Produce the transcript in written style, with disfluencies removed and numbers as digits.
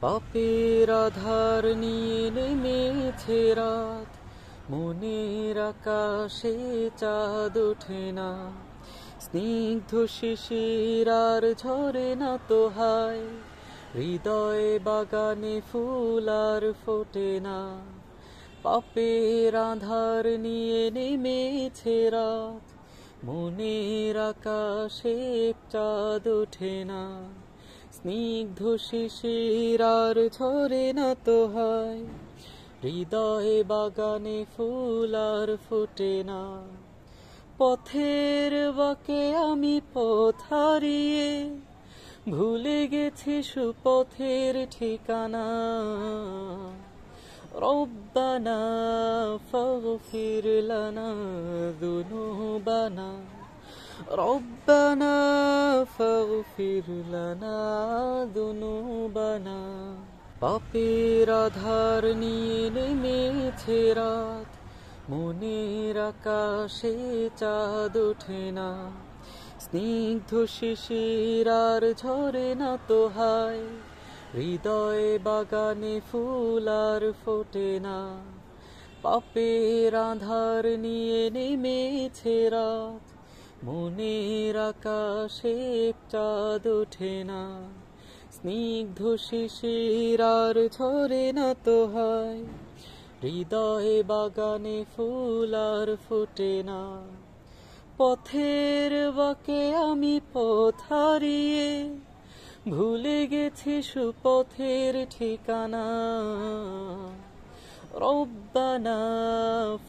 পাপের আধার নিয়ে নেমেছে রাত, মনের আকাশে চাঁদ ওঠে না, স্নিগ্ধ শিশির আর ঝরে না তো হায়, হৃদয়ে বাগানে ফুল আর ফোটে না। পাপের আধার নিয়ে নেমেছে রাত, মনের আকাশে চাঁদ ওঠে না, স্নিগ্ধ শিশির আর ঝরে না তো হায়, হৃদয়ে বাগানে ফুল আর ফোটে না। পথের বাঁকে আমি পথ হারিয়ে ভুলে গেছি সুপথের ঠিকানা। রব্বানা ফাগফির লানা যুনুবানা, রব্বানা ফাগফির লানা যুনুবানা। পাপের আধার নিয়ে নেমেছে রাত, মনের আকাশে চাঁদ ওঠে না, স্নিগ্ধ শিশির আর ঝরে না তো হায়, হৃদয়ে বাগানে ফুল আর ফোটে না। পাপের আধার নিয়ে নেমেছে রাত, মনের আকাশে চাঁদ ওঠে না, স্নিগ্ধ শিশির আর ঝরে না তো হায়, হৃদয়ে বাগানে ফুল আর ফোটে না। পথের বাঁকে আমি পথ হারিয়ে ভুলে গেছি সুপথের ঠিকানা। রব্বানা